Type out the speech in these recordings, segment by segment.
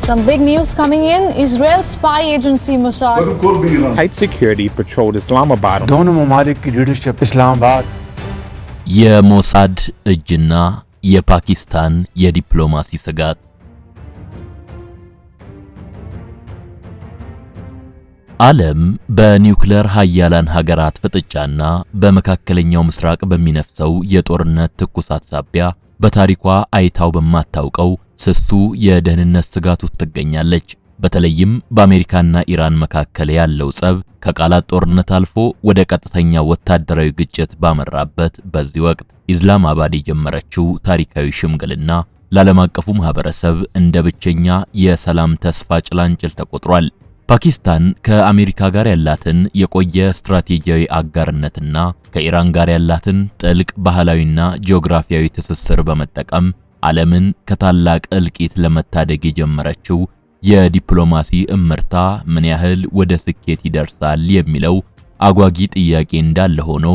Some big news coming in. Israel's spy agency Mossad. Tight security patrolled Islamabad. दोनों ममालिक की लीडरशिप Islamabad የሞሳድ እጅና የፓኪስታን የዲፕሎማሲ ስጋት ዓለም በኒውክሌር ኃያላን ሀገራት ፍጥጫና በመካከለኛው ምስራቅ በሚነፍሰው የጦርነት ትኩሳት ሳቢያ በታሪኳ አይታው በማታውቀው ስስቱ የደህንነት ስጋት ውስጥ ትገኛለች። በተለይም በአሜሪካና ኢራን መካከል ያለው ጸብ ከቃላት ጦርነት አልፎ ወደ ቀጥተኛ ወታደራዊ ግጭት ባመራበት በዚህ ወቅት ኢስላማባድ የጀመረችው ታሪካዊ ሽምግልና ለዓለም አቀፉ ማህበረሰብ እንደ ብቸኛ የሰላም ተስፋ ጭላንጭል ተቆጥሯል። ፓኪስታን ከአሜሪካ ጋር ያላትን የቆየ ስትራቴጂያዊ አጋርነትና ከኢራን ጋር ያላትን ጥልቅ ባህላዊና ጂኦግራፊያዊ ትስስር በመጠቀም ዓለምን ከታላቅ እልቂት ለመታደግ የጀመረችው የዲፕሎማሲ እምርታ ምን ያህል ወደ ስኬት ይደርሳል የሚለው አጓጊ ጥያቄ እንዳለ ሆኖ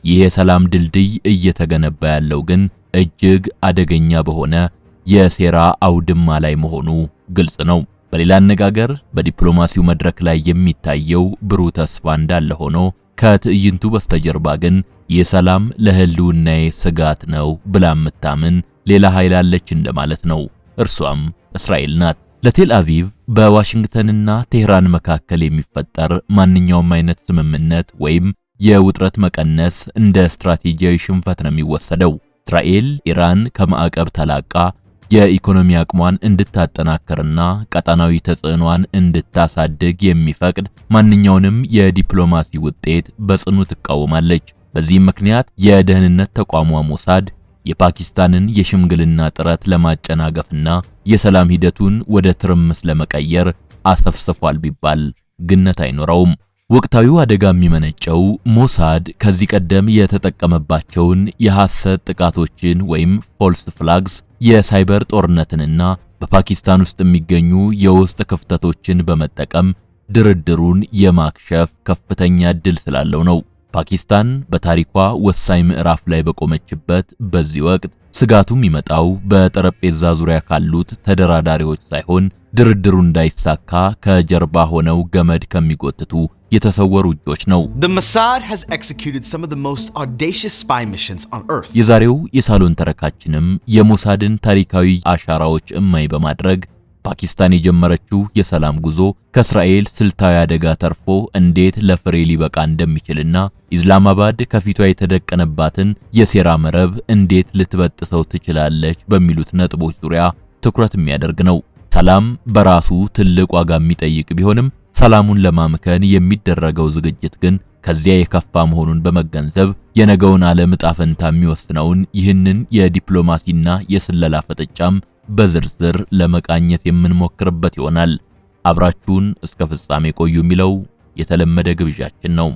ይህ የሰላም ድልድይ እየተገነባ ያለው ግን እጅግ አደገኛ በሆነ የሴራ አውድማ ላይ መሆኑ ግልጽ ነው። በሌላ አነጋገር በዲፕሎማሲው መድረክ ላይ የሚታየው ብሩህ ተስፋ እንዳለ ሆኖ ከትዕይንቱ በስተጀርባ ግን የሰላም ለህልውናዬ ስጋት ነው ብላ የምታምን ሌላ ኃይል አለች እንደማለት ነው። እርሷም እስራኤል ናት። ለቴል አቪቭ በዋሽንግተንና ቴህራን መካከል የሚፈጠር ማንኛውም አይነት ስምምነት ወይም የውጥረት መቀነስ እንደ ስትራቴጂያዊ ሽንፈት ነው የሚወሰደው። እስራኤል ኢራን ከማዕቀብ ተላቃ የኢኮኖሚ አቅሟን እንድታጠናክርና ቀጣናዊ ተጽዕኗን እንድታሳድግ የሚፈቅድ ማንኛውንም የዲፕሎማሲ ውጤት በጽኑ ትቃወማለች። በዚህም ምክንያት የደህንነት ተቋሟ ሞሳድ የፓኪስታንን የሽምግልና ጥረት ለማጨናገፍና የሰላም ሂደቱን ወደ ትርምስ ለመቀየር አሰፍስፏል ቢባል ግነት አይኖረውም። ወቅታዊው አደጋ የሚመነጨው ሞሳድ ከዚህ ቀደም የተጠቀመባቸውን የሐሰት ጥቃቶችን ወይም ፎልስ ፍላግስ፣ የሳይበር ጦርነትንና በፓኪስታን ውስጥ የሚገኙ የውስጥ ክፍተቶችን በመጠቀም ድርድሩን የማክሸፍ ከፍተኛ ዕድል ስላለው ነው። ፓኪስታን በታሪኳ ወሳኝ ምዕራፍ ላይ በቆመችበት በዚህ ወቅት ስጋቱ የሚመጣው በጠረጴዛ ዙሪያ ካሉት ተደራዳሪዎች ሳይሆን ድርድሩ እንዳይሳካ ከጀርባ ሆነው ገመድ ከሚጎትቱ የተሰወሩ እጆች ነው። The Mossad has executed some of the most audacious spy missions on earth. የዛሬው የሳሎን ተረካችንም የሞሳድን ታሪካዊ አሻራዎች እማይ በማድረግ ፓኪስታን የጀመረችው የሰላም ጉዞ ከእስራኤል ስልታዊ አደጋ ተርፎ እንዴት ለፍሬ ሊበቃ እንደሚችልና ኢስላማባድ ከፊቷ የተደቀነባትን የሴራ መረብ እንዴት ልትበጥሰው ትችላለች በሚሉት ነጥቦች ዙሪያ ትኩረት የሚያደርግ ነው። ሰላም በራሱ ትልቅ ዋጋ የሚጠይቅ ቢሆንም ሰላሙን ለማምከን የሚደረገው ዝግጅት ግን ከዚያ የከፋ መሆኑን በመገንዘብ የነገውን ዓለም ዕጣ ፈንታ የሚወስነውን ይህንን የዲፕሎማሲና የስለላ ፍጥጫም በዝርዝር ለመቃኘት የምንሞክርበት ይሆናል። አብራችሁን እስከ ፍጻሜ ቆዩ የሚለው የተለመደ ግብዣችን ነው።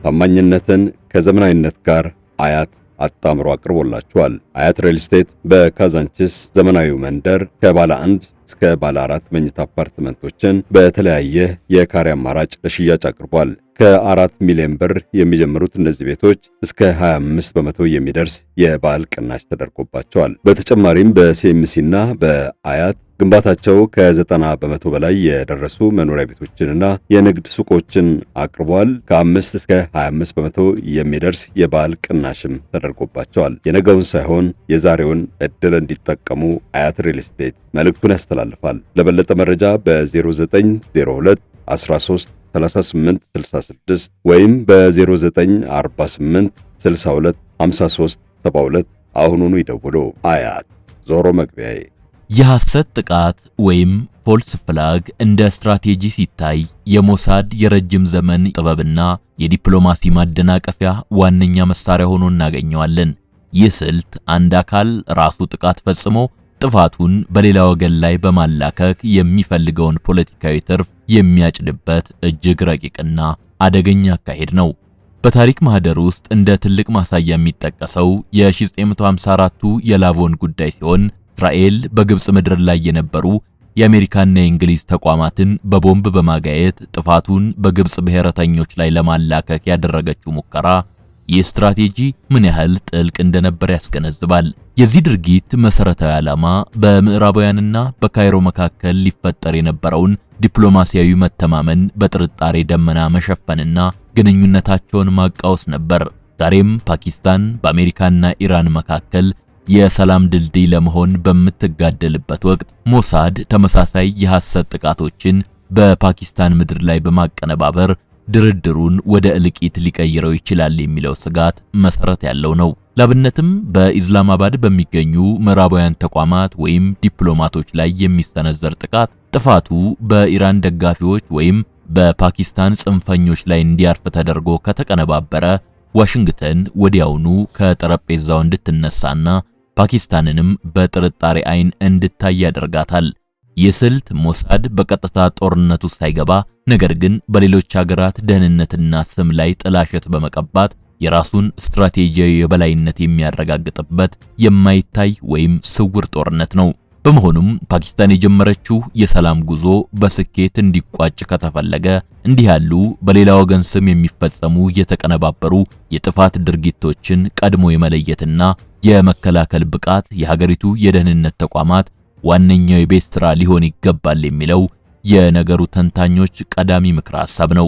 ታማኝነትን ከዘመናዊነት ጋር አያት አጣምሮ አቅርቦላችኋል። አያት ሪል ስቴት በካዛንቺስ ዘመናዊው መንደር ከባለ 1 እስከ ባለ 4 መኝታ አፓርትመንቶችን በተለያየ የካሬ አማራጭ ለሽያጭ አቅርቧል። ከ4 ሚሊዮን ብር የሚጀምሩት እነዚህ ቤቶች እስከ 25 በመቶ የሚደርስ የባለ ቅናሽ ተደርጎባቸዋል። በተጨማሪም በሲኤምሲና በአያት ግንባታቸው ከ90 በመቶ በላይ የደረሱ መኖሪያ ቤቶችንና የንግድ ሱቆችን አቅርቧል። ከ5 እስከ 25 በመቶ የሚደርስ የባለ ቅናሽም ተደርጎባቸዋል። የነገውን ሳይሆን የዛሬውን እድል እንዲጠቀሙ አያት ሪል ስቴት መልእክቱን ያስተላልፋል። ለበለጠ መረጃ በ0902 13 38 66 ወይም በ0948 62 53 72 አሁኑኑ ይደውሉ። አያት ዞሮ መግቢያዬ። የሐሰት ጥቃት ወይም ፎልስ ፍላግ እንደ ስትራቴጂ ሲታይ የሞሳድ የረጅም ዘመን ጥበብና የዲፕሎማሲ ማደናቀፊያ ዋነኛ መሳሪያ ሆኖ እናገኘዋለን። ይህ ስልት አንድ አካል ራሱ ጥቃት ፈጽሞ ጥፋቱን በሌላ ወገን ላይ በማላከክ የሚፈልገውን ፖለቲካዊ ትርፍ የሚያጭድበት እጅግ ረቂቅና አደገኛ አካሄድ ነው። በታሪክ ማህደር ውስጥ እንደ ትልቅ ማሳያ የሚጠቀሰው የ1954ቱ የላቮን ጉዳይ ሲሆን እስራኤል በግብጽ ምድር ላይ የነበሩ የአሜሪካና የእንግሊዝ ተቋማትን በቦምብ በማጋየት ጥፋቱን በግብጽ ብሔረተኞች ላይ ለማላከክ ያደረገችው ሙከራ ይህ ስትራቴጂ ምን ያህል ጥልቅ እንደነበር ያስገነዝባል። የዚህ ድርጊት መሰረታዊ ዓላማ በምዕራባውያንና በካይሮ መካከል ሊፈጠር የነበረውን ዲፕሎማሲያዊ መተማመን በጥርጣሬ ደመና መሸፈንና ግንኙነታቸውን ማቃወስ ነበር። ዛሬም ፓኪስታን በአሜሪካና ኢራን መካከል የሰላም ድልድይ ለመሆን በምትጋደልበት ወቅት ሞሳድ ተመሳሳይ የሐሰት ጥቃቶችን በፓኪስታን ምድር ላይ በማቀነባበር ድርድሩን ወደ እልቂት ሊቀይረው ይችላል የሚለው ስጋት መሰረት ያለው ነው። ለአብነትም በኢስላማባድ በሚገኙ ምዕራባውያን ተቋማት ወይም ዲፕሎማቶች ላይ የሚሰነዘር ጥቃት ጥፋቱ በኢራን ደጋፊዎች ወይም በፓኪስታን ጽንፈኞች ላይ እንዲያርፍ ተደርጎ ከተቀነባበረ ዋሽንግተን ወዲያውኑ ከጠረጴዛው እንድትነሳና ፓኪስታንንም በጥርጣሬ አይን እንድታይ ያደርጋታል። ይህ ስልት ሞሳድ በቀጥታ ጦርነቱ ሳይገባ ነገር ግን በሌሎች ሀገራት ደህንነትና ስም ላይ ጥላሸት በመቀባት የራሱን ስትራቴጂያዊ የበላይነት የሚያረጋግጥበት የማይታይ ወይም ስውር ጦርነት ነው። በመሆኑም ፓኪስታን የጀመረችው የሰላም ጉዞ በስኬት እንዲቋጭ ከተፈለገ እንዲህ ያሉ በሌላ ወገን ስም የሚፈጸሙ የተቀነባበሩ የጥፋት ድርጊቶችን ቀድሞ የመለየትና የመከላከል ብቃት የሀገሪቱ የደህንነት ተቋማት ዋነኛው የቤት ስራ ሊሆን ይገባል የሚለው የነገሩ ተንታኞች ቀዳሚ ምክረ ሐሳብ ነው።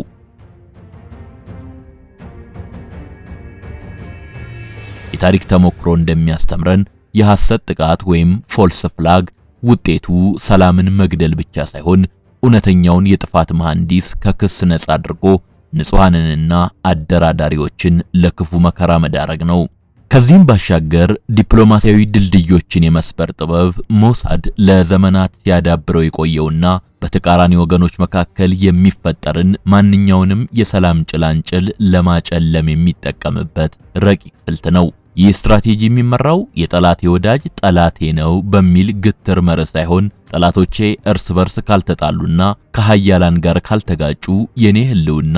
የታሪክ ተሞክሮ እንደሚያስተምረን የሐሰት ጥቃት ወይም ፎልስ ፍላግ ውጤቱ ሰላምን መግደል ብቻ ሳይሆን እውነተኛውን የጥፋት መሐንዲስ ከክስ ነፃ አድርጎ ንጹሃንንና አደራዳሪዎችን ለክፉ መከራ መዳረግ ነው። ከዚህም ባሻገር ዲፕሎማሲያዊ ድልድዮችን የመስበር ጥበብ ሞሳድ ለዘመናት ሲያዳብረው የቆየውና በተቃራኒ ወገኖች መካከል የሚፈጠርን ማንኛውንም የሰላም ጭላንጭል ለማጨለም የሚጠቀምበት ረቂቅ ስልት ነው። ይህ ስትራቴጂ የሚመራው የጠላቴ ወዳጅ ጠላቴ ነው በሚል ግትር መርህ ሳይሆን ጠላቶቼ እርስ በርስ ካልተጣሉና ከሃያላን ጋር ካልተጋጩ የኔ ህልውና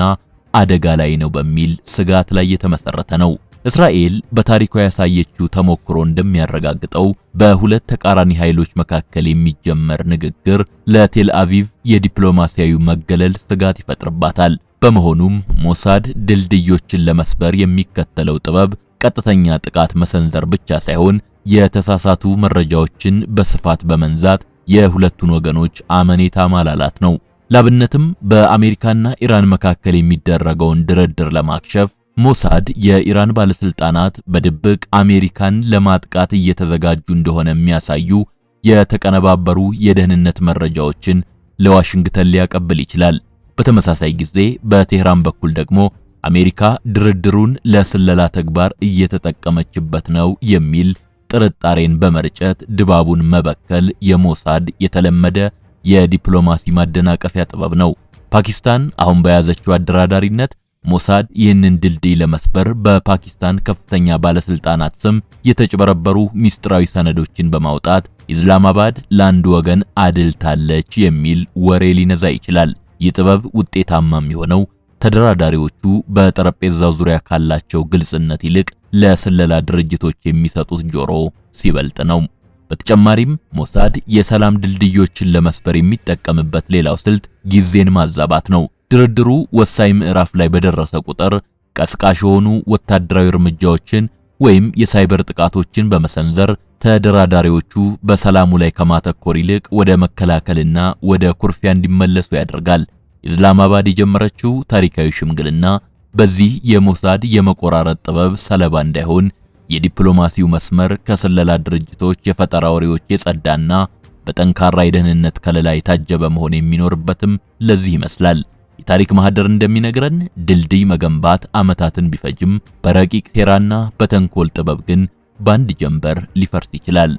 አደጋ ላይ ነው በሚል ስጋት ላይ የተመሰረተ ነው። እስራኤል በታሪኳ ያሳየችው ተሞክሮ እንደሚያረጋግጠው በሁለት ተቃራኒ ኃይሎች መካከል የሚጀመር ንግግር ለቴል አቪቭ የዲፕሎማሲያዊ መገለል ስጋት ይፈጥርባታል። በመሆኑም ሞሳድ ድልድዮችን ለመስበር የሚከተለው ጥበብ ቀጥተኛ ጥቃት መሰንዘር ብቻ ሳይሆን የተሳሳቱ መረጃዎችን በስፋት በመንዛት የሁለቱን ወገኖች አመኔታ ማላላት ነው። ላብነትም በአሜሪካና ኢራን መካከል የሚደረገውን ድርድር ለማክሸፍ ሞሳድ የኢራን ባለስልጣናት በድብቅ አሜሪካን ለማጥቃት እየተዘጋጁ እንደሆነ የሚያሳዩ የተቀነባበሩ የደህንነት መረጃዎችን ለዋሽንግተን ሊያቀብል ይችላል። በተመሳሳይ ጊዜ በቴህራን በኩል ደግሞ አሜሪካ ድርድሩን ለስለላ ተግባር እየተጠቀመችበት ነው የሚል ጥርጣሬን በመርጨት ድባቡን መበከል የሞሳድ የተለመደ የዲፕሎማሲ ማደናቀፊያ ጥበብ ነው። ፓኪስታን አሁን በያዘችው አደራዳሪነት ሞሳድ ይህንን ድልድይ ለመስበር በፓኪስታን ከፍተኛ ባለስልጣናት ስም የተጨበረበሩ ሚስጥራዊ ሰነዶችን በማውጣት ኢስላማባድ ለአንዱ ወገን አድልታለች የሚል ወሬ ሊነዛ ይችላል። ይህ ጥበብ ውጤታማ የሚሆነው ተደራዳሪዎቹ በጠረጴዛው ዙሪያ ካላቸው ግልጽነት ይልቅ ለስለላ ድርጅቶች የሚሰጡት ጆሮ ሲበልጥ ነው። በተጨማሪም ሞሳድ የሰላም ድልድዮችን ለመስበር የሚጠቀምበት ሌላው ስልት ጊዜን ማዛባት ነው። ድርድሩ ወሳኝ ምዕራፍ ላይ በደረሰ ቁጥር ቀስቃሽ የሆኑ ወታደራዊ እርምጃዎችን ወይም የሳይበር ጥቃቶችን በመሰንዘር ተደራዳሪዎቹ በሰላሙ ላይ ከማተኮር ይልቅ ወደ መከላከልና ወደ ኩርፊያ እንዲመለሱ ያደርጋል። ኢስላማባድ የጀመረችው ታሪካዊ ሽምግልና በዚህ የሞሳድ የመቆራረጥ ጥበብ ሰለባ እንዳይሆን የዲፕሎማሲው መስመር ከስለላ ድርጅቶች የፈጠራ ወሬዎች የጸዳና በጠንካራ የደህንነት ከለላ የታጀበ መሆን የሚኖርበትም ለዚህ ይመስላል። የታሪክ ማህደር እንደሚነግረን ድልድይ መገንባት ዓመታትን ቢፈጅም በረቂቅ ሴራና በተንኮል ጥበብ ግን በአንድ ጀንበር ሊፈርስ ይችላል።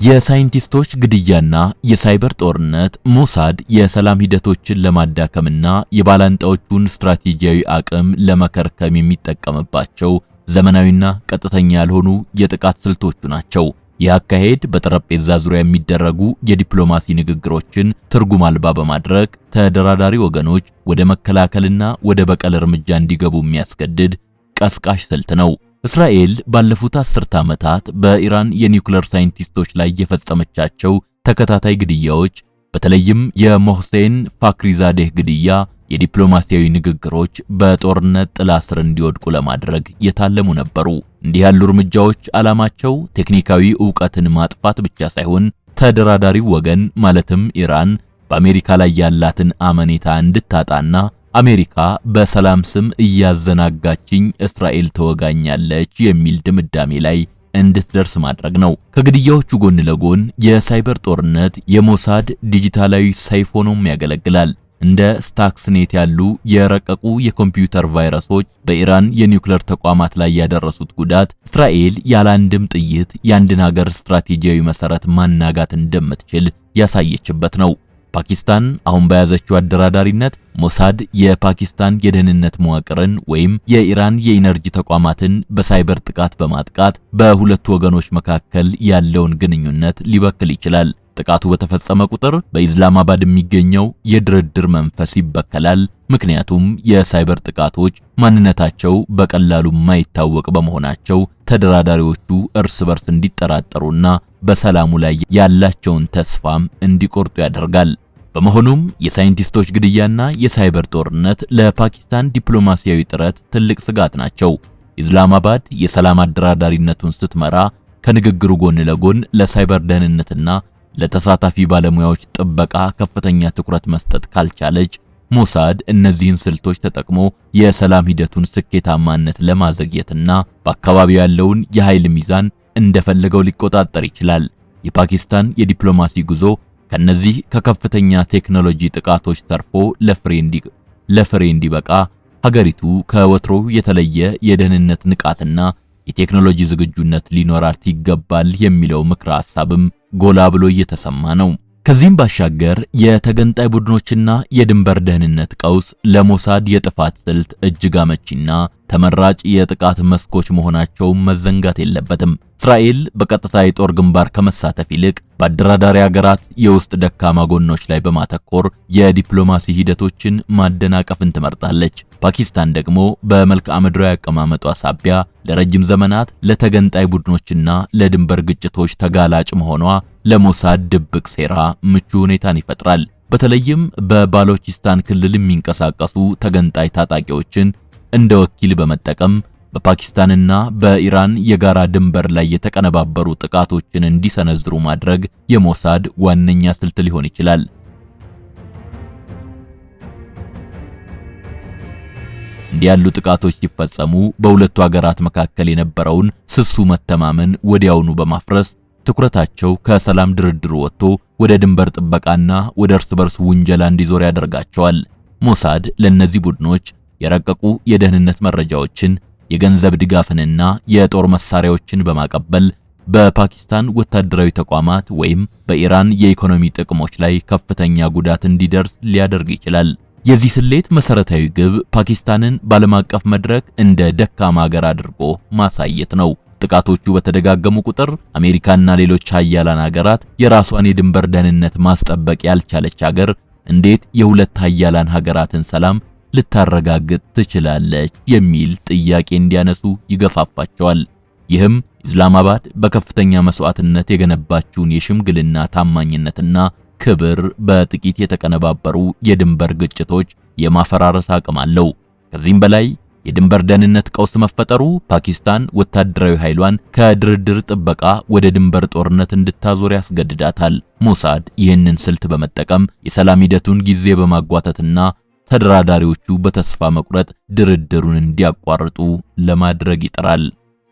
የሳይንቲስቶች ግድያና የሳይበር ጦርነት ሞሳድ የሰላም ሂደቶችን ለማዳከምና የባላንጣዎቹን ስትራቴጂያዊ አቅም ለመከርከም የሚጠቀምባቸው ዘመናዊና ቀጥተኛ ያልሆኑ የጥቃት ስልቶቹ ናቸው። ይህ አካሄድ በጠረጴዛ ዙሪያ የሚደረጉ የዲፕሎማሲ ንግግሮችን ትርጉም አልባ በማድረግ ተደራዳሪ ወገኖች ወደ መከላከልና ወደ በቀል እርምጃ እንዲገቡ የሚያስገድድ ቀስቃሽ ስልት ነው። እስራኤል ባለፉት 10 ዓመታት በኢራን የኒውክሌር ሳይንቲስቶች ላይ የፈጸመቻቸው ተከታታይ ግድያዎች በተለይም የሞህሴን ፋክሪዛዴህ ግድያ የዲፕሎማሲያዊ ንግግሮች በጦርነት ጥላ ስር እንዲወድቁ ለማድረግ የታለሙ ነበሩ። እንዲህ ያሉ እርምጃዎች ዓላማቸው ቴክኒካዊ ዕውቀትን ማጥፋት ብቻ ሳይሆን ተደራዳሪው ወገን ማለትም ኢራን በአሜሪካ ላይ ያላትን አመኔታ እንድታጣና አሜሪካ በሰላም ስም እያዘናጋችኝ እስራኤል ተወጋኛለች የሚል ድምዳሜ ላይ እንድትደርስ ማድረግ ነው። ከግድያዎቹ ጎን ለጎን የሳይበር ጦርነት የሞሳድ ዲጂታላዊ ሰይፍ ሆኖም ያገለግላል። እንደ ስታክስኔት ያሉ የረቀቁ የኮምፒውተር ቫይረሶች በኢራን የኒውክሌር ተቋማት ላይ ያደረሱት ጉዳት እስራኤል ያለ አንድም ጥይት የአንድን ሀገር ስትራቴጂያዊ መሰረት ማናጋት እንደምትችል ያሳየችበት ነው። ፓኪስታን አሁን በያዘችው አደራዳሪነት ሞሳድ የፓኪስታን የደህንነት መዋቅርን ወይም የኢራን የኢነርጂ ተቋማትን በሳይበር ጥቃት በማጥቃት በሁለቱ ወገኖች መካከል ያለውን ግንኙነት ሊበክል ይችላል። ጥቃቱ በተፈጸመ ቁጥር በኢስላማባድ የሚገኘው የድርድር መንፈስ ይበከላል። ምክንያቱም የሳይበር ጥቃቶች ማንነታቸው በቀላሉ የማይታወቅ በመሆናቸው ተደራዳሪዎቹ እርስ በርስ እንዲጠራጠሩና በሰላሙ ላይ ያላቸውን ተስፋም እንዲቆርጡ ያደርጋል። በመሆኑም የሳይንቲስቶች ግድያና የሳይበር ጦርነት ለፓኪስታን ዲፕሎማሲያዊ ጥረት ትልቅ ስጋት ናቸው። ኢስላማባድ የሰላም አደራዳሪነቱን ስትመራ ከንግግሩ ጎን ለጎን ለሳይበር ደህንነትና ለተሳታፊ ባለሙያዎች ጥበቃ ከፍተኛ ትኩረት መስጠት ካልቻለች ሞሳድ እነዚህን ስልቶች ተጠቅሞ የሰላም ሂደቱን ስኬታማነት ለማዘግየትና በአካባቢው ያለውን የኃይል ሚዛን እንደፈለገው ሊቆጣጠር ይችላል። የፓኪስታን የዲፕሎማሲ ጉዞ ከነዚህ ከከፍተኛ ቴክኖሎጂ ጥቃቶች ተርፎ ለፍሬ እንዲበቃ ሀገሪቱ ከወትሮው የተለየ የደህንነት ንቃትና የቴክኖሎጂ ዝግጁነት ሊኖራት ይገባል የሚለው ምክረ ሐሳብም ጎላ ብሎ እየተሰማ ነው። ከዚህም ባሻገር የተገንጣይ ቡድኖችና የድንበር ደህንነት ቀውስ ለሞሳድ የጥፋት ስልት እጅግ አመቺና ተመራጭ የጥቃት መስኮች መሆናቸው መዘንጋት የለበትም። እስራኤል በቀጥታ የጦር ግንባር ከመሳተፍ ይልቅ በአደራዳሪ ሀገራት የውስጥ ደካማ ጎኖች ላይ በማተኮር የዲፕሎማሲ ሂደቶችን ማደናቀፍን ትመርጣለች። ፓኪስታን ደግሞ በመልክዓ ምድራዊ አቀማመጧ ሳቢያ ለረጅም ዘመናት ለተገንጣይ ቡድኖችና ለድንበር ግጭቶች ተጋላጭ መሆኗ ለሞሳድ ድብቅ ሴራ ምቹ ሁኔታን ይፈጥራል። በተለይም በባሎቺስታን ክልል የሚንቀሳቀሱ ተገንጣይ ታጣቂዎችን እንደ ወኪል በመጠቀም በፓኪስታንና በኢራን የጋራ ድንበር ላይ የተቀነባበሩ ጥቃቶችን እንዲሰነዝሩ ማድረግ የሞሳድ ዋነኛ ስልት ሊሆን ይችላል። እንዲህ ያሉ ጥቃቶች ሲፈጸሙ በሁለቱ ሀገራት መካከል የነበረውን ስሱ መተማመን ወዲያውኑ በማፍረስ ትኩረታቸው ከሰላም ድርድር ወጥቶ ወደ ድንበር ጥበቃና ወደ እርስ በርስ ውንጀላ እንዲዞር ያደርጋቸዋል። ሞሳድ ለነዚህ ቡድኖች የረቀቁ የደህንነት መረጃዎችን፣ የገንዘብ ድጋፍንና የጦር መሳሪያዎችን በማቀበል በፓኪስታን ወታደራዊ ተቋማት ወይም በኢራን የኢኮኖሚ ጥቅሞች ላይ ከፍተኛ ጉዳት እንዲደርስ ሊያደርግ ይችላል። የዚህ ስሌት መሰረታዊ ግብ ፓኪስታንን በዓለም አቀፍ መድረክ እንደ ደካማ ሀገር አድርጎ ማሳየት ነው። ጥቃቶቹ በተደጋገሙ ቁጥር አሜሪካና ሌሎች ሀያላን ሀገራት የራሷን የድንበር ደህንነት ማስጠበቅ ያልቻለች ሀገር እንዴት የሁለት ሀያላን ሀገራትን ሰላም ልታረጋግጥ ትችላለች የሚል ጥያቄ እንዲያነሱ ይገፋፋቸዋል። ይህም ኢስላማባድ በከፍተኛ መስዋዕትነት የገነባችውን የሽምግልና ታማኝነትና ክብር በጥቂት የተቀነባበሩ የድንበር ግጭቶች የማፈራረስ አቅም አለው። ከዚህም በላይ የድንበር ደህንነት ቀውስ መፈጠሩ ፓኪስታን ወታደራዊ ኃይሏን ከድርድር ጥበቃ ወደ ድንበር ጦርነት እንድታዞር ያስገድዳታል። ሞሳድ ይህንን ስልት በመጠቀም የሰላም ሂደቱን ጊዜ በማጓተትና ተደራዳሪዎቹ በተስፋ መቁረጥ ድርድሩን እንዲያቋርጡ ለማድረግ ይጥራል።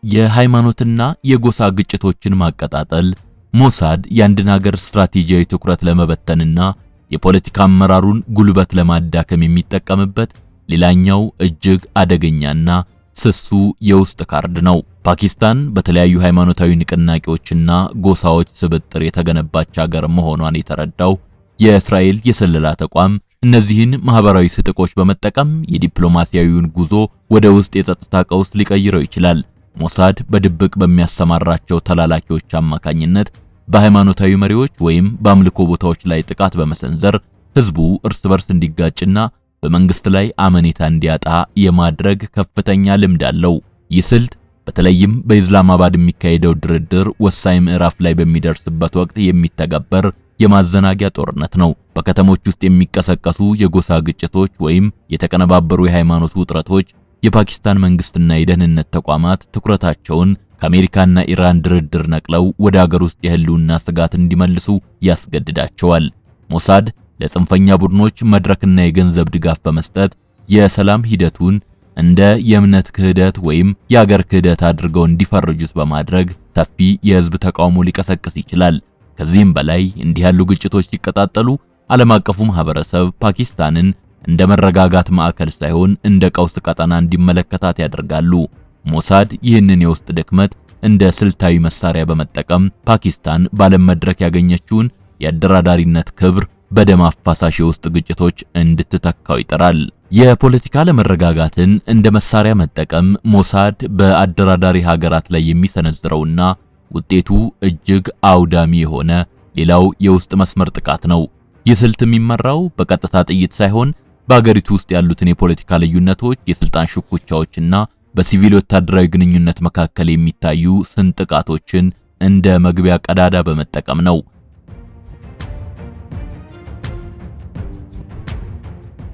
የሃይማኖትና የጎሳ ግጭቶችን ማቀጣጠል ሞሳድ የአንድን ሀገር ስትራቴጂያዊ ትኩረት ለመበተንና የፖለቲካ አመራሩን ጉልበት ለማዳከም የሚጠቀምበት ሌላኛው እጅግ አደገኛና ስሱ የውስጥ ካርድ ነው። ፓኪስታን በተለያዩ ሃይማኖታዊ ንቅናቄዎችና ጎሳዎች ስብጥር የተገነባች ሀገር መሆኗን የተረዳው የእስራኤል የስለላ ተቋም እነዚህን ማህበራዊ ስጥቆች በመጠቀም የዲፕሎማሲያዊውን ጉዞ ወደ ውስጥ የጸጥታ ቀውስ ሊቀይረው ይችላል። ሞሳድ በድብቅ በሚያሰማራቸው ተላላኪዎች አማካኝነት በሃይማኖታዊ መሪዎች ወይም በአምልኮ ቦታዎች ላይ ጥቃት በመሰንዘር ህዝቡ እርስ በርስ እንዲጋጭና በመንግስት ላይ አመኔታ እንዲያጣ የማድረግ ከፍተኛ ልምድ አለው። ይህ ስልት በተለይም በኢስላማባድ የሚካሄደው ድርድር ወሳኝ ምዕራፍ ላይ በሚደርስበት ወቅት የሚተገበር የማዘናጊያ ጦርነት ነው። በከተሞች ውስጥ የሚቀሰቀሱ የጎሳ ግጭቶች ወይም የተቀነባበሩ የሃይማኖት ውጥረቶች የፓኪስታን መንግስትና የደህንነት ተቋማት ትኩረታቸውን ከአሜሪካና ኢራን ድርድር ነቅለው ወደ አገር ውስጥ የህልውና ስጋት እንዲመልሱ ያስገድዳቸዋል። ሞሳድ ለጽንፈኛ ቡድኖች መድረክና የገንዘብ ድጋፍ በመስጠት የሰላም ሂደቱን እንደ የእምነት ክህደት ወይም የአገር ክህደት አድርገው እንዲፈርጁት በማድረግ ሰፊ የህዝብ ተቃውሞ ሊቀሰቅስ ይችላል። ከዚህም በላይ እንዲህ ያሉ ግጭቶች ሲቀጣጠሉ ዓለም አቀፉ ማህበረሰብ ፓኪስታንን እንደ መረጋጋት ማዕከል ሳይሆን እንደ ቀውስ ቀጠና እንዲመለከታት ያደርጋሉ። ሞሳድ ይህንን የውስጥ ድክመት እንደ ስልታዊ መሳሪያ በመጠቀም ፓኪስታን ባለም መድረክ ያገኘችውን የአደራዳሪነት ክብር በደም አፋሳሽ የውስጥ ግጭቶች እንድትተካው ይጥራል። የፖለቲካ ለመረጋጋትን እንደ መሳሪያ መጠቀም ሞሳድ በአደራዳሪ ሀገራት ላይ የሚሰነዝረውና ውጤቱ እጅግ አውዳሚ የሆነ ሌላው የውስጥ መስመር ጥቃት ነው። ይህ ስልት የሚመራው በቀጥታ ጥይት ሳይሆን በአገሪቱ ውስጥ ያሉትን የፖለቲካ ልዩነቶች፣ የስልጣን ሽኩቻዎችና በሲቪል ወታደራዊ ግንኙነት መካከል የሚታዩ ስንጥቃቶችን እንደ መግቢያ ቀዳዳ በመጠቀም ነው።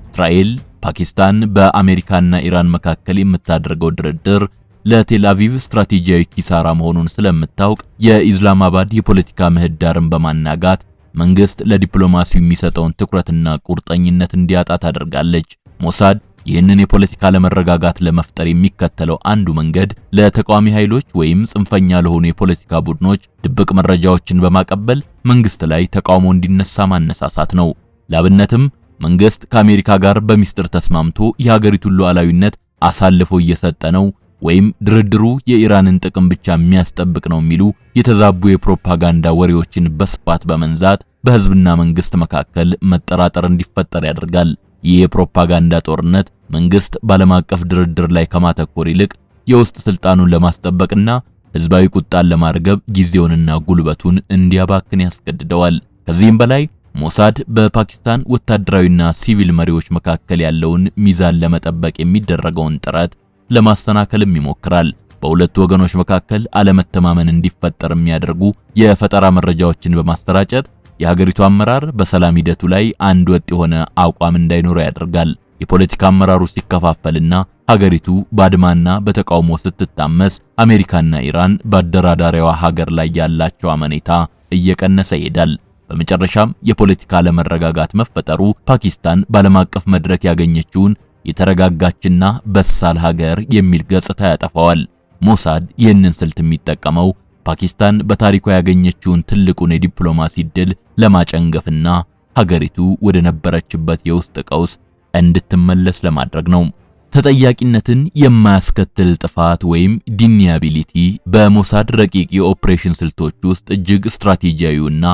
እስራኤል ፓኪስታን በአሜሪካና ኢራን መካከል የምታደርገው ድርድር ለቴል አቪቭ ስትራቴጂያዊ ኪሳራ መሆኑን ስለምታውቅ የኢስላማባድ የፖለቲካ ምህዳርን በማናጋት መንግስት ለዲፕሎማሲው የሚሰጠውን ትኩረትና ቁርጠኝነት እንዲያጣ ታደርጋለች። ሞሳድ ይህንን የፖለቲካ ለመረጋጋት ለመፍጠር የሚከተለው አንዱ መንገድ ለተቃዋሚ ኃይሎች ወይም ጽንፈኛ ለሆኑ የፖለቲካ ቡድኖች ድብቅ መረጃዎችን በማቀበል መንግስት ላይ ተቃውሞ እንዲነሳ ማነሳሳት ነው። ለአብነትም መንግስት ከአሜሪካ ጋር በሚስጥር ተስማምቶ የሀገሪቱን ሉዓላዊነት አሳልፎ እየሰጠ ነው ወይም ድርድሩ የኢራንን ጥቅም ብቻ የሚያስጠብቅ ነው የሚሉ የተዛቡ የፕሮፓጋንዳ ወሬዎችን በስፋት በመንዛት በህዝብና መንግስት መካከል መጠራጠር እንዲፈጠር ያደርጋል። ይህ የፕሮፓጋንዳ ጦርነት መንግስት በዓለም አቀፍ ድርድር ላይ ከማተኮር ይልቅ የውስጥ ስልጣኑን ለማስጠበቅና ህዝባዊ ቁጣን ለማርገብ ጊዜውንና ጉልበቱን እንዲያባክን ያስገድደዋል። ከዚህም በላይ ሞሳድ በፓኪስታን ወታደራዊና ሲቪል መሪዎች መካከል ያለውን ሚዛን ለመጠበቅ የሚደረገውን ጥረት ለማሰናከልም ይሞክራል። በሁለቱ ወገኖች መካከል አለመተማመን እንዲፈጠር የሚያደርጉ የፈጠራ መረጃዎችን በማስተራጨት የሀገሪቱ አመራር በሰላም ሂደቱ ላይ አንድ ወጥ የሆነ አቋም እንዳይኖረው ያደርጋል። የፖለቲካ አመራሩ ሲከፋፈልና ሀገሪቱ ባድማና በተቃውሞ ስትታመስ አሜሪካና ኢራን በአደራዳሪዋ ሀገር ላይ ያላቸው አመኔታ እየቀነሰ ይሄዳል። በመጨረሻም የፖለቲካ ለመረጋጋት መፈጠሩ ፓኪስታን በዓለም አቀፍ መድረክ ያገኘችውን የተረጋጋችና በሳል ሀገር የሚል ገጽታ ያጠፋዋል። ሞሳድ ይህንን ስልት የሚጠቀመው ፓኪስታን በታሪኳ ያገኘችውን ትልቁን የዲፕሎማሲ ድል ለማጨንገፍና ሀገሪቱ ወደ ነበረችበት የውስጥ ቀውስ እንድትመለስ ለማድረግ ነው። ተጠያቂነትን የማያስከትል ጥፋት ወይም ዲኒያቢሊቲ በሞሳድ ረቂቅ የኦፕሬሽን ስልቶች ውስጥ እጅግ ስትራቴጂያዊውና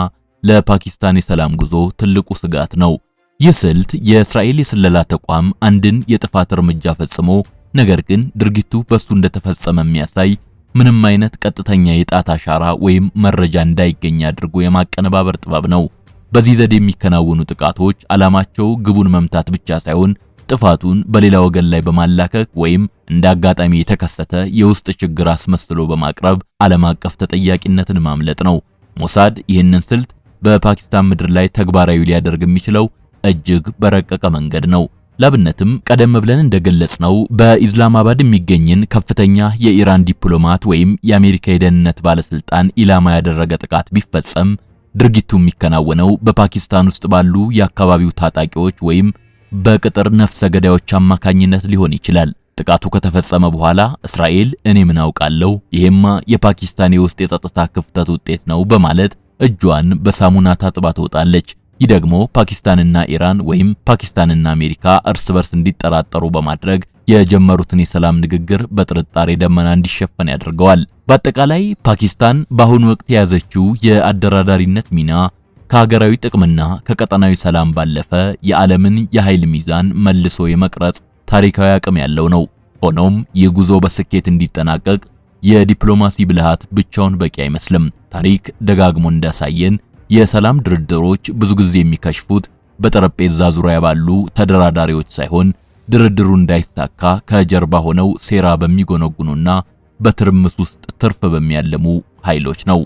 ለፓኪስታን የሰላም ጉዞ ትልቁ ስጋት ነው። ይህ ስልት የእስራኤል የስለላ ተቋም አንድን የጥፋት እርምጃ ፈጽሞ ነገር ግን ድርጊቱ በሱ እንደተፈጸመ የሚያሳይ ምንም አይነት ቀጥተኛ የጣት አሻራ ወይም መረጃ እንዳይገኝ አድርጎ የማቀነባበር ጥበብ ነው። በዚህ ዘዴ የሚከናወኑ ጥቃቶች ዓላማቸው ግቡን መምታት ብቻ ሳይሆን ጥፋቱን በሌላ ወገን ላይ በማላከክ ወይም እንደ አጋጣሚ የተከሰተ የውስጥ ችግር አስመስሎ በማቅረብ ዓለም አቀፍ ተጠያቂነትን ማምለጥ ነው። ሞሳድ ይህንን ስልት በፓኪስታን ምድር ላይ ተግባራዊ ሊያደርግ የሚችለው እጅግ በረቀቀ መንገድ ነው። ላብነትም ቀደም ብለን እንደገለጽነው በኢስላማባድ የሚገኝን ከፍተኛ የኢራን ዲፕሎማት ወይም የአሜሪካ የደህንነት ባለስልጣን ኢላማ ያደረገ ጥቃት ቢፈጸም ድርጊቱ የሚከናወነው በፓኪስታን ውስጥ ባሉ የአካባቢው ታጣቂዎች ወይም በቅጥር ነፍሰ ገዳዮች አማካኝነት ሊሆን ይችላል። ጥቃቱ ከተፈጸመ በኋላ እስራኤል እኔ ምን አውቃለሁ፣ ይሄማ የፓኪስታን የውስጥ የጸጥታ ክፍተት ውጤት ነው በማለት እጇን በሳሙና ታጥባ ትወጣለች። ይህ ደግሞ ፓኪስታንና ኢራን ወይም ፓኪስታንና አሜሪካ እርስ በርስ እንዲጠራጠሩ በማድረግ የጀመሩትን የሰላም ንግግር በጥርጣሬ ደመና እንዲሸፈን ያደርገዋል። በአጠቃላይ ፓኪስታን በአሁኑ ወቅት የያዘችው የአደራዳሪነት ሚና ከሀገራዊ ጥቅምና ከቀጠናዊ ሰላም ባለፈ የዓለምን የኃይል ሚዛን መልሶ የመቅረጽ ታሪካዊ አቅም ያለው ነው። ሆኖም ይህ ጉዞ በስኬት እንዲጠናቀቅ የዲፕሎማሲ ብልሃት ብቻውን በቂ አይመስልም። ታሪክ ደጋግሞ እንዳሳየን የሰላም ድርድሮች ብዙ ጊዜ የሚከሽፉት በጠረጴዛ ዙሪያ ባሉ ተደራዳሪዎች ሳይሆን ድርድሩ እንዳይሳካ ከጀርባ ሆነው ሴራ በሚጎነጉኑና በትርምስ ውስጥ ትርፍ በሚያለሙ ኃይሎች ነው።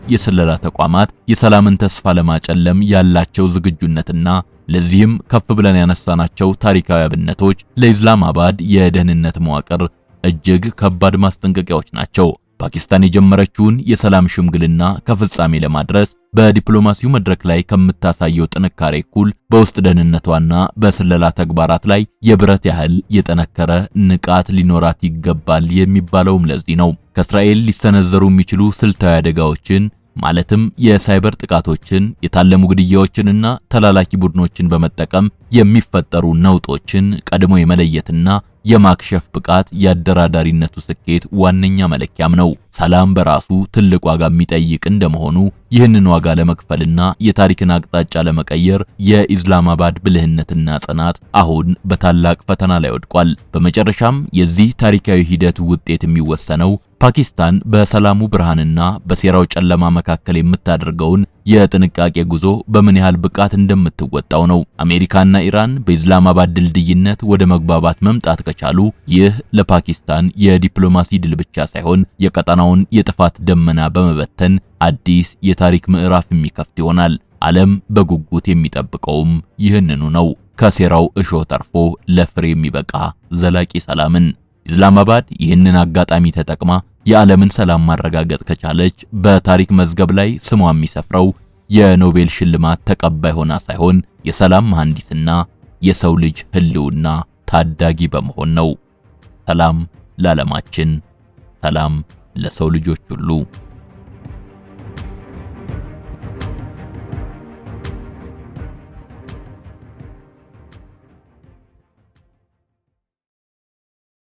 የስለላ ተቋማት የሰላምን ተስፋ ለማጨለም ያላቸው ዝግጁነትና ለዚህም ከፍ ብለን ያነሳናቸው ታሪካዊ አብነቶች ለኢስላማባድ የደህንነት መዋቅር እጅግ ከባድ ማስጠንቀቂያዎች ናቸው። ፓኪስታን የጀመረችውን የሰላም ሽምግልና ከፍጻሜ ለማድረስ በዲፕሎማሲው መድረክ ላይ ከምታሳየው ጥንካሬ እኩል በውስጥ ደህንነቷና በስለላ ተግባራት ላይ የብረት ያህል የጠነከረ ንቃት ሊኖራት ይገባል የሚባለውም ለዚህ ነው። ከእስራኤል ሊሰነዘሩ የሚችሉ ስልታዊ አደጋዎችን ማለትም የሳይበር ጥቃቶችን፣ የታለሙ ግድያዎችንና ተላላኪ ቡድኖችን በመጠቀም የሚፈጠሩ ነውጦችን ቀድሞ የመለየትና የማክሸፍ ብቃት የአደራዳሪነቱ ስኬት ዋነኛ መለኪያም ነው። ሰላም በራሱ ትልቅ ዋጋ የሚጠይቅ እንደመሆኑ ይህንን ዋጋ ለመክፈልና የታሪክን አቅጣጫ ለመቀየር የኢስላማባድ ብልህነትና ጽናት አሁን በታላቅ ፈተና ላይ ወድቋል። በመጨረሻም የዚህ ታሪካዊ ሂደት ውጤት የሚወሰነው ፓኪስታን በሰላሙ ብርሃንና በሴራው ጨለማ መካከል የምታደርገውን የጥንቃቄ ጉዞ በምን ያህል ብቃት እንደምትወጣው ነው። አሜሪካና ኢራን በኢስላማባድ ድልድይነት ወደ መግባባት መምጣት ከቻሉ ይህ ለፓኪስታን የዲፕሎማሲ ድል ብቻ ሳይሆን የቀጠናውን የጥፋት ደመና በመበተን አዲስ የታሪክ ምዕራፍ የሚከፍት ይሆናል። ዓለም በጉጉት የሚጠብቀውም ይህንኑ ነው። ከሴራው እሾህ ተርፎ ለፍሬ የሚበቃ ዘላቂ ሰላምን። ኢስላማባድ ይህንን አጋጣሚ ተጠቅማ የዓለምን ሰላም ማረጋገጥ ከቻለች በታሪክ መዝገብ ላይ ስሟ የሚሰፍረው የኖቤል ሽልማት ተቀባይ ሆና ሳይሆን የሰላም መሐንዲስና የሰው ልጅ ህልውና ታዳጊ በመሆን ነው። ሰላም ለዓለማችን፣ ሰላም ለሰው ልጆች ሁሉ።